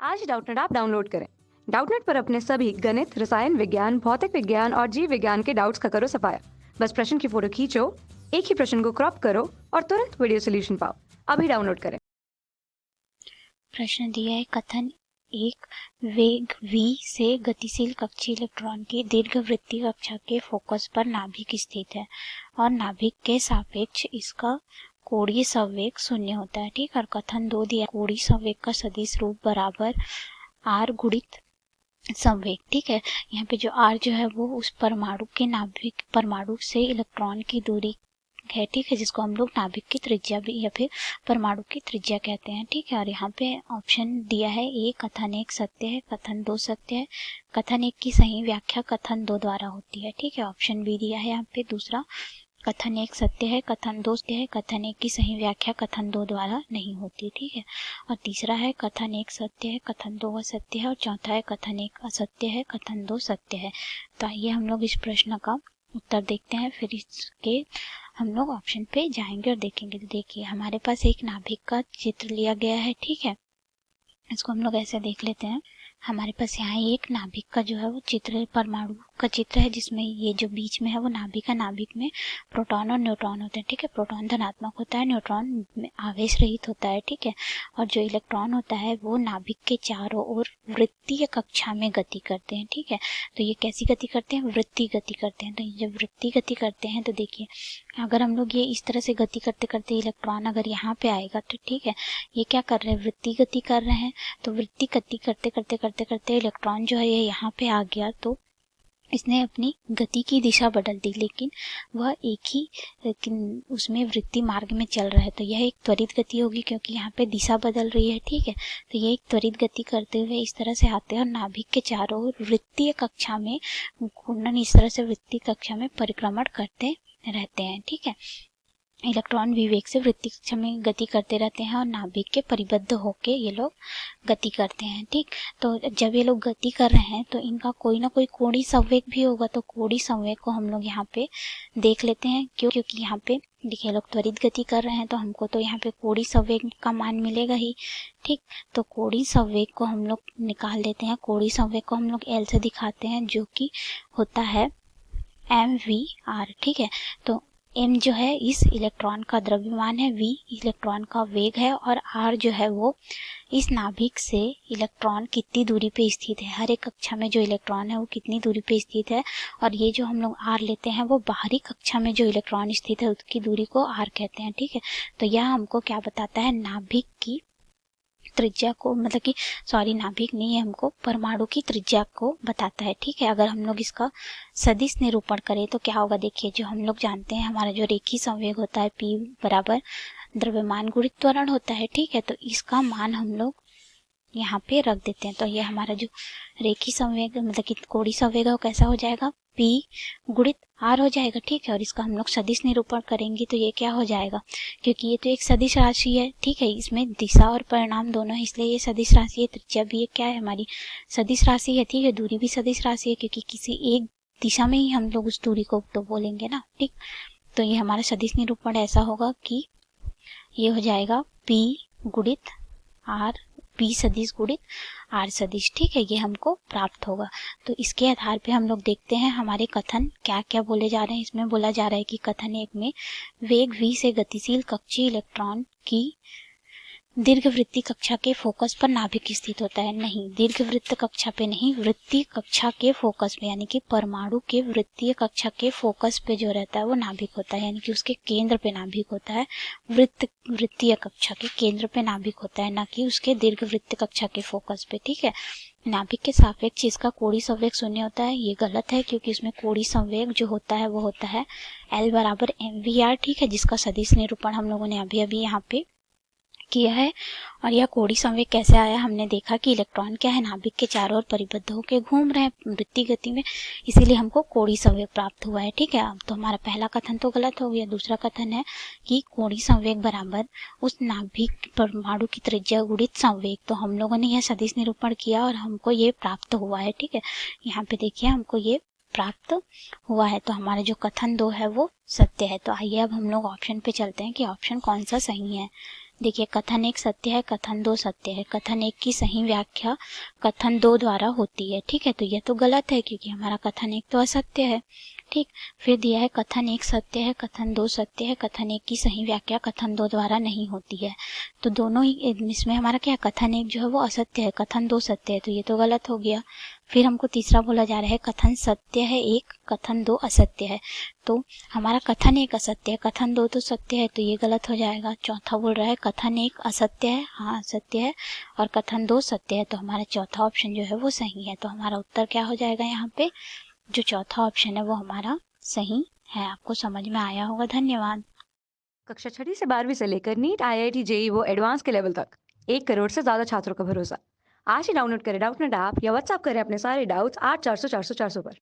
आज Doubtnut app download करें। Doubtnut पर अपने सभी गणित, रसायन विज्ञान, भौतिक विज्ञान और जीव विज्ञान के डाउट्स का करो सफाया। बस प्रश्न की फोटो खींचो, एक ही प्रश्न को क्रॉप करो और तुरंत वीडियो सोल्यूशन पाओ। अभी डाउनलोड करें। प्रश्न दिया है, कथन एक, वेग v से गतिशील कक्षीय इलेक्ट्रॉन की दीर्घवृत्तीय कक्षा के फोकस पर नाभिक स्थित है और नाभिक के सापेक्ष इसका कोणीय संवेग शून्य होता है। ठीक, और कथन दो दिया, कोणीय संवेग का सदिश रूप बराबर r गुणित संवेग। ठीक है, यहाँ पे जो r जो है वो उस परमाणु के नाभिक परमाणु से इलेक्ट्रॉन की दूरी है। ठीक है, जिसको हम लोग नाभिक की त्रिज्या भी या फिर परमाणु की त्रिज्या कहते हैं। ठीक है, और यहाँ पे ऑप्शन दिया है ए, कथन एक सत्य है, कथन दो सत्य है। कथन एक की सही व्याख्या कथन दो द्वारा होती है। ठीक है, ऑप्शन बी दिया है यहाँ पे दूसरा, कथन एक सत्य है, कथन दो सत्य है, कथन एक की सही व्याख्या कथन दो द्वारा नहीं होती। ठीक है, और तीसरा है कथन एक सत्य है, कथन दो असत्य है, और चौथा है कथन एक असत्य है, कथन दो सत्य है। तो आइए हम लोग इस प्रश्न का उत्तर देखते हैं, फिर इसके हम लोग ऑप्शन पे जाएंगे और देखेंगे। तो देखिए, हमारे पास एक नाभिक का चित्र लिया गया है। ठीक है, इसको हम लोग ऐसे देख लेते हैं। हमारे पास यहाँ एक नाभिक का जो है वो चित्र, परमाणु का चित्र है, जिसमें ये जो बीच में है वो नाभिक है। नाभिक में प्रोटॉन और न्यूट्रॉन होते हैं। ठीक है, प्रोटॉन धनात्मक होता है, न्यूट्रॉन में आवेश रहित होता है। ठीक है, और जो इलेक्ट्रॉन होता है वो नाभिक के चारों ओर वृत्तीय कक्षा में गति करते हैं। ठीक है, तो ये कैसी गति करते हैं? वृत्तीय गति करते हैं। तो जब वृत्तीय गति करते हैं तो देखिए, अगर हम लोग ये इस तरह से गति करते करते इलेक्ट्रॉन अगर यहाँ पे आएगा तो ठीक है, ये क्या कर रहे हैं? वृत्तीय गति कर रहे हैं। तो वृत्तीय गति करते करते करते करते इलेक्ट्रॉन जो है ये यहाँ पे आ गया, तो इसने अपनी गति की दिशा बदल दी, लेकिन वह एक ही उसमें वृत्तीय मार्ग में चल रहा है। तो यह एक त्वरित गति होगी, क्योंकि यहाँ पे दिशा बदल रही है। ठीक है, तो ये एक त्वरित गति करते हुए इस तरह से आते हैं और नाभिक के चारों ओर वृत्तीय कक्षा में घूर्णन, इस तरह से वृत्तीय कक्षा में परिक्रमण करते रहते हैं। ठीक है, इलेक्ट्रॉन विवेक से वृत्तीय कक्षा में गति करते रहते हैं और नाभिक के परिबद्ध होके ये लोग गति करते हैं। ठीक, तो जब ये लोग गति कर रहे हैं तो इनका कोई ना कोई कोणीय संवेग भी होगा। तो कोणीय संवेग को हम लोग यहाँ पे देख लेते हैं, क्योंकि यहाँ पे देखिए लोग त्वरित गति कर रहे हैं, तो हमको तो यहाँ पे कोणीय संवेग का मान मिलेगा ही। ठीक, तो कोणीय संवेग को हम लोग निकाल देते हैं। कोणीय संवेग को हम लोग एल से दिखाते हैं, जो कि होता है mv/r। ठीक है, तो m जो है इस इलेक्ट्रॉन का द्रव्यमान है, v इलेक्ट्रॉन का वेग है, और r जो है वो इस नाभिक से इलेक्ट्रॉन कितनी दूरी पे स्थित है, हर एक कक्षा में जो इलेक्ट्रॉन है वो कितनी दूरी पे स्थित है। और ये जो हम लोग r लेते हैं वो बाहरी कक्षा में जो इलेक्ट्रॉन स्थित है उसकी दूरी को r कहते हैं। ठीक है, तो यह हमको क्या बताता है? नाभिक की त्रिज्या को, मतलब कि नाभिक नहीं है, हमको परमाणु की त्रिज्या को बताता है। ठीक है, अगर हम लोग इसका सदिश निरूपण करें तो क्या होगा? देखिए, जो हम लोग जानते हैं हमारा जो रेखीय संवेग होता है P बराबर द्रव्यमान गुणित त्वरण होता है। ठीक है, तो इसका मान हम लोग यहाँ पे रख देते हैं। तो ये हमारा जो रेखीय संवेग, मतलब कि कोणीय संवेग है, वो कैसा हो जाएगा? P गुणित R हो जाएगा। ठीक है, और इसका हम लोग सदिश निरूपण करेंगे तो ये क्या हो जाएगा? क्योंकि ये तो एक सदिश राशि है। ठीक है, इसमें दिशा और परिणाम दोनों है, इसलिए ये सदिश राशि है। त्रिज्या भी ये क्या है? हमारी सदिश राशि है। ठीक है, दूरी भी सदिश राशि है, क्योंकि किसी एक दिशा में ही हम लोग उस दूरी को तो बोलेंगे ना। ठीक, तो ये हमारा सदिश निरूपण ऐसा होगा कि ये हो जाएगा P गुणित R, P सदिश गुणित R सदिश। ठीक है, ये हमको प्राप्त होगा। तो इसके आधार पे हम लोग देखते हैं हमारे कथन क्या क्या बोले जा रहे हैं। इसमें बोला जा रहा है कि कथन एक में वेग v से गतिशील कक्षीय इलेक्ट्रॉन की दीर्घवृत्तीय कक्षा के फोकस पर नाभिक स्थित होता है। नहीं, दीर्घवृत्त कक्षा पे नहीं, वृत्तीय कक्षा के फोकस पे, यानी कि परमाणु के वृत्तीय कक्षा के फोकस पे जो रहता है वो नाभिक होता है, यानी कि उसके केंद्र पे नाभिक होता है। वृत्तीय कक्षा के केंद्र पे नाभिक होता है, ना कि उसके दीर्घवृत्त कक्षा के फोकस पे। ठीक है, नाभिक के सापेक्ष इसका कोणीय संवेग शून्य होता है। ये गलत है, क्योंकि उसमें कोणीय संवेग जो होता है वो होता है L बराबर mv/r। ठीक है, जिसका सदिश निरूपण हम लोगों ने अभी अभी यहाँ पे किया है। और यह कोणीय संवेग कैसे आया? हमने देखा कि इलेक्ट्रॉन क्या है, नाभिक के चारों ओर परिबद्ध होकर घूम रहे हैं वृत्तीय गति में, इसीलिए हमको कोणीय संवेग प्राप्त हुआ है। ठीक है, अब तो हमारा पहला कथन तो गलत हो गया। दूसरा कथन है कि कोणीय संवेग बराबर उस नाभिक परमाणु की त्रिज्या गुणित संवेग। तो हम लोगों ने यह सदिश निरूपण किया और हमको ये प्राप्त हुआ है। ठीक है, यहाँ पे देखिए हमको ये प्राप्त हुआ है। तो हमारा जो कथन दो है वो सत्य है। तो आइए अब हम लोग ऑप्शन पे चलते हैं कि ऑप्शन कौन सा सही है। देखिए, कथन एक सत्य है, कथन दो सत्य है। कथन एक की सही व्याख्या कथन दो द्वारा होती है। ठीक है, तो ये तो गलत है क्योंकि हमारा कथन एक तो असत्य है। ठीक, फिर दिया है कथन एक सत्य है, कथन दो सत्य है। कथन एक की सही व्याख्या कथन दो द्वारा नहीं होती है। तो दोनों ही इसमें हमारा क्या, कथन एक जो है वो असत्य है, कथन दो सत्य है, तो ये तो गलत हो गया। फिर हमको तीसरा बोला जा रहा है कथन सत्य है एक, कथन दो असत्य है। तो हमारा कथन एक असत्य है, कथन दो तो सत्य है, तो ये गलत हो जाएगा। चौथा बोल रहा है कथन एक असत्य है, हाँ असत्य है, और कथन दो सत्य है, तो हमारा चौथा ऑप्शन जो है वो सही है। तो हमारा उत्तर क्या हो जाएगा यहाँ पे, जो चौथा ऑप्शन है वो हमारा सही है। आपको समझ में आया होगा। धन्यवाद। कक्षा 6ठी से 12वीं से लेकर नीट, आईआईटी, जेईई वो एडवांस के लेवल तक 1 करोड़ से ज्यादा छात्रों का भरोसा। आज ही डाउनलोड करें डाउटनेट ऐप या व्हाट्सएप करें अपने सारे डाउट्स 8400 400 400 पर।